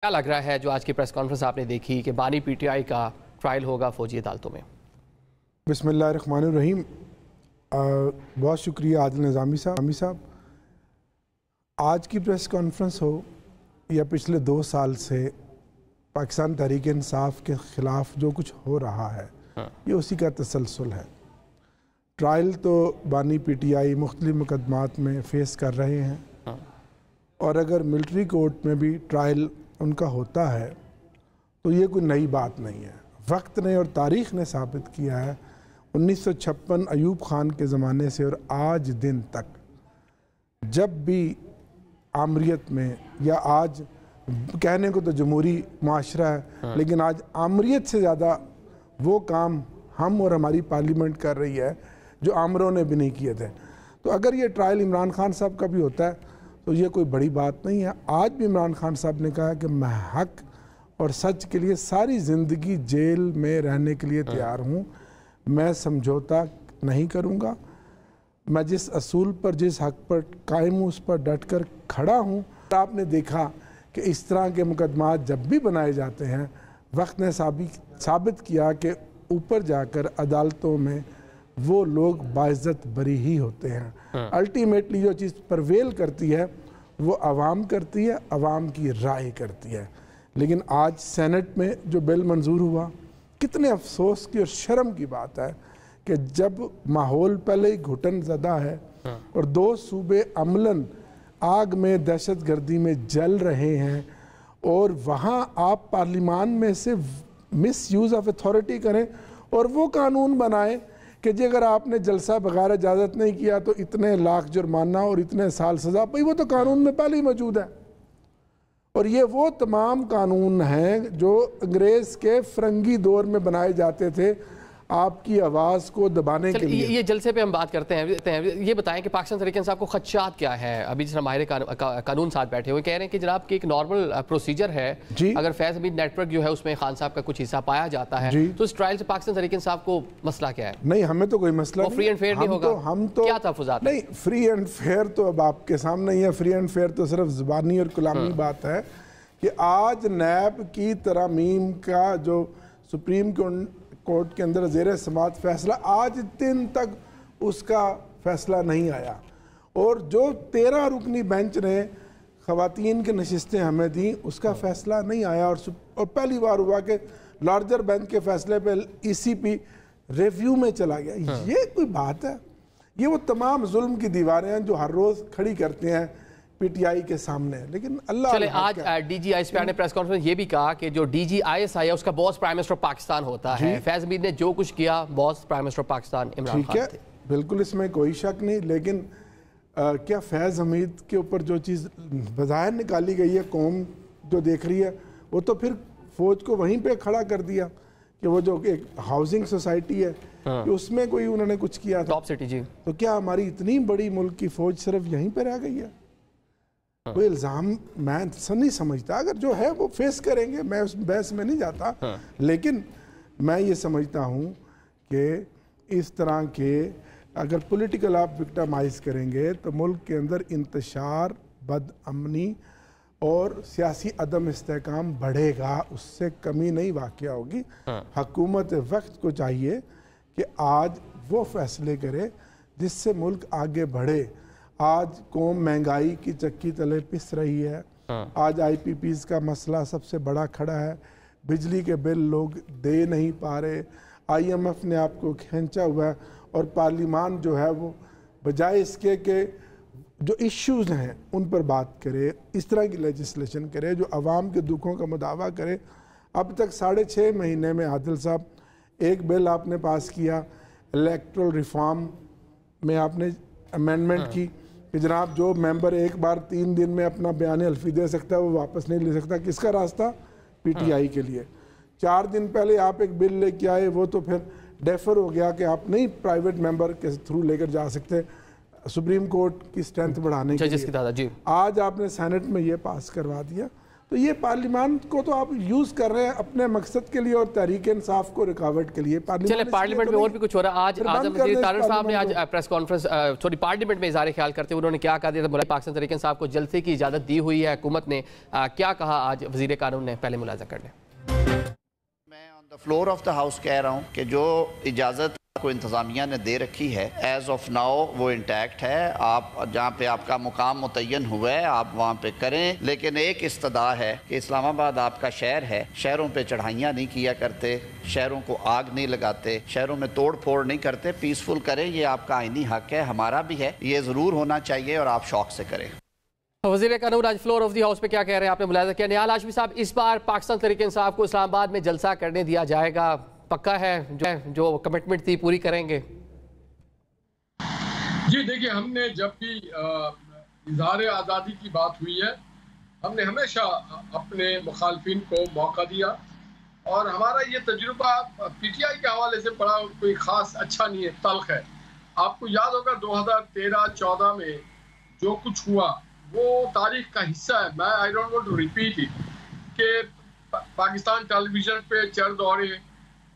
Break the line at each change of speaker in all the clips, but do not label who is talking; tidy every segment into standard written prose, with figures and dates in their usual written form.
क्या लग रहा है जो आज की प्रेस कॉन्फ्रेंस आपने देखी कि बानी पीटीआई का ट्रायल होगा फौजी अदालतों में?
बिस्मिल्लाहिर्रहमानिर्रहीम। बहुत शुक्रिया आदिल निज़ामी साहब। आज की प्रेस कॉन्फ्रेंस हो या पिछले 2 साल से पाकिस्तान तहरीक इंसाफ के ख़िलाफ़ जो कुछ हो रहा है ये उसी का तसलसल है। ट्रायल तो बानी पीटीआई मुख्तलिफ मुकदमात में फ़ेस कर रहे हैं और अगर मिलिट्री कोर्ट में भी ट्रायल उनका होता है तो ये कोई नई बात नहीं है। वक्त ने और तारीख़ ने साबित किया है 1956 अयूब ख़ान के ज़माने से और आज दिन तक जब भी आमरीत में या आज कहने को तो जमहूरी माशरा है लेकिन आज आमरीत से ज़्यादा वो काम हम और हमारी पार्लियामेंट कर रही है जो आमरों ने भी नहीं किए थे। तो अगर ये ट्रायल इमरान खान साहब का भी होता है तो ये कोई बड़ी बात नहीं है। आज भी इमरान खान साहब ने कहा कि मैं हक और सच के लिए सारी ज़िंदगी जेल में रहने के लिए तैयार हूँ, मैं समझौता नहीं करूँगा, मैं जिस असूल पर जिस हक पर कायम हूँ उस पर डट कर खड़ा हूँ। आपने देखा कि इस तरह के मुकदमात जब भी बनाए जाते हैं वक्त ने साबित किया कि ऊपर जाकर अदालतों में वो लोग बाइज्जत बरी ही होते हैं। अल्टीमेटली जो चीज़ परवेल करती है वो आवाम करती है, आवाम की राय करती है। लेकिन आज सेनेट में जो बिल मंजूर हुआ, कितने अफसोस की और शर्म की बात है कि जब माहौल पहले ही घुटन ज़दा है और 2 सूबे अमलन आग में दहशत गर्दी में जल रहे हैं और वहाँ आप पार्लियामान में से मिस यूज़ ऑफ अथॉरिटी करें और वो कानून बनाएं कि जी अगर आपने जलसा बगैर इजाज़त नहीं किया तो इतने लाख जुर्माना और इतने साल सज़ा। भाई वो तो कानून में पहले ही मौजूद है और ये वो तमाम कानून हैं जो अंग्रेज़ के फ़िरंगी दौर में बनाए जाते थे आपकी आवाज़ को दबाने के लिए।
ये जलसे पे हम बात करते हैं। ये बताएं कि पाकिस्तान तहरीक इंसाफ को खदशात क्या है? अभी जिस माहिर कानून साथ बैठे हुए कह रहे हैं कि जनाब की एक नॉर्मल प्रोसीजर है, अगर फैज़ हमीद नेटवर्क जो है उसमें खान साहब का कुछ हिस्सा पाया जाता है तो इस ट्रायल से पाकिस्तान तहरीक इंसाफ को मसला क्या है?
नहीं, हमें तो कोई मसला
फ्री एंड फेयर नहीं होगा। हम तो क्या तहफ़्फ़ुज़ात
नहीं, फ्री एंड फेयर तो अब आपके सामने ही है। फ्री एंड फेयर तो सिर्फ ज़ुबानी और कलामी बात है कि आज नैब की तरमीम का जो सुप्रीम कोर्ट के अंदर ज़ेर समात फैसला आज दिन तक उसका फैसला नहीं आया और जो 13 रुकनी बेंच ने ख़वातीन की नशिस्तें हमें दी उसका फैसला नहीं आया और पहली बार हुआ कि लार्जर बेंच के फैसले पे ECP रिव्यू में चला गया। ये कोई बात है? ये वो तमाम जुल्म की दीवारें हैं जो हर रोज़ खड़ी करते हैं पीटीआई के सामने। लेकिन अल्लाह
चले आज DG ISP ने प्रेस कॉन्फ्रेंस ये भी कहा कि जो DG ISI है उसका बॉस प्राइम मिनिस्टर पाकिस्तान होता है। फैज़ हमीद ने जो कुछ किया boss prime minister Pakistan Imran Khan थे।
बिल्कुल, इसमें कोई शक नहीं। लेकिन क्या फैज़ हमीद के ऊपर जो चीज़ बज़ाहिर निकाली गई है कौम जो देख रही है वो तो फिर फौज को वहीं पे खड़ा कर दिया कि वो जो एक हाउसिंग सोसाइटी है कि उसमें कोई उन्होंने कुछ किया था,
टॉप सिटी जी।
तो क्या हमारी इतनी बड़ी मुल्क की फौज सिर्फ यहीं पर रह गई है? कोई इल्ज़ाम मैं नहीं समझता। अगर जो है वो फेस करेंगे, मैं उस बहस में नहीं जाता। लेकिन मैं ये समझता हूँ कि इस तरह के अगर पॉलिटिकल आप विक्टिमाइज करेंगे तो मुल्क के अंदर इंतशार, बदअमनी और सियासी अदम इस्तेहकाम बढ़ेगा, उससे कमी नहीं वाक़या होगी। हुकूमत वक्त को चाहिए कि आज वो फैसले करे जिससे मुल्क आगे बढ़े। आज कौम महंगाई की चक्की तले पिस रही है। आज IPPs का मसला सबसे बड़ा खड़ा है। बिजली के बिल लोग दे नहीं पा रहे। IMF ने आपको खींचा हुआ है और पार्लियामान जो है वो बजाय इसके कि जो इश्यूज़ हैं उन पर बात करे, इस तरह की लेजिस्लेशन करे जो आवाम के दुखों का मुदावा करे। अब तक 6.5 महीने में आदिल साहब एक बिल आपने पास किया, इलेक्टोरल रिफॉर्म में आपने अमेंडमेंट की कि जनाब जो मेंबर एक बार 3 दिन में अपना बयान हल्फी दे सकता है वो वापस नहीं ले सकता। किसका रास्ता? PTI के लिए। 4 दिन पहले आप एक बिल लेके आए, वो तो फिर डेफर हो गया कि आप नहीं प्राइवेट मेंबर के थ्रू लेकर जा सकते सुप्रीम कोर्ट की स्ट्रेंथ बढ़ाने के लिए।
जी।
आज आपने सेनेट में ये पास करवा दिया। तो ये पार्लियामान को तो आप यूज कर रहे हैं अपने मकसद के लिए और तहरीक इंसाफ को रुकावट के लिए।
पार्लियामेंट में और भी कुछ हो रहा है। आज आजम वजीर तारिर साहब ने आज प्रेस कॉन्फ्रेंस पार्लियामेंट में इज़हार ख्याल करते हुए उन्होंने क्या कहा दिया था, पाकिस्तान तहरीक इंसाफ को जलसे की इजाज़त दी हुई है हुकूमत ने, क्या कहा आज वजीर कानून ने, पहले मुलाजा कर लें।
मैं on the floor of the house कह रहा हूँ कि जो इजाज़त को इंतज़ामिया ने दे रखी है एज ऑफ नाउ वो इंटैक्ट है। आप जहाँ पे आपका मुकाम मुतय्यन हुआ है आप वहाँ पे करें, लेकिन एक इस्तदा है कि इस्लामाबाद आपका शहर है, शहरों पे चढ़ाइयाँ नहीं किया करते, शहरों को आग नहीं लगाते, शहरों में तोड़ फोड़ नहीं करते, पीसफुल करें, ये आपका आईनी हक है, हमारा भी है, ये ज़रूर होना चाहिए और आप शौक से करें।
वज़ीर कानून आज फ्लोर ऑफ द हाउस पे क्या कह रहे हैं, आपने मुलाजा किया। निहाल हाशमी साहब, इस बार पाकिस्तान तहरीक इंसाफ को इस्लामाबाद में जलसा करने दिया जाएगा, पक्का है जो कमिटमेंट थी पूरी करेंगे?
जी देखिए, हमने जब भी इज़हार आज़ादी की बात हुई है हमने हमेशा अपने मुखालफिन को मौका दिया और हमारा ये तजुर्बा पीटीआई के हवाले से बड़ा कोई ख़ास अच्छा नहीं है, तल्ख है। आपको याद होगा 2013-14 में जो कुछ हुआ वो तारीख का हिस्सा है। मैं I don't want to repeat it कि पाकिस्तान टेलीविज़न पे चर दौरे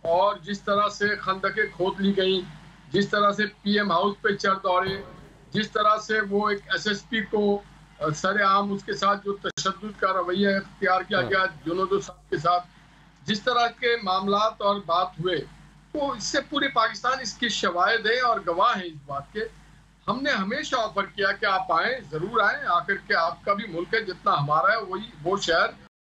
और जिस तरह से खंदकें खोद ली गई, जिस तरह से पीएम हाउस पे चर दौरे, जिस तरह से वो एक एसएसपी को सरेआम उसके साथ जो तशद्दुद का रवैया इख्तियार किया गया जुनूद साहब के साथ, जिस तरह के मामलात और बात हुए, तो इससे पूरे पाकिस्तान इसके शवाहिद हैं और गवाह हैं इस बात के। हमने हमेशा ऑफर किया कि आप आएँ, ज़रूर आएँ, आकर के आपका भी मुल्क है जितना हमारा है, वही वो शहर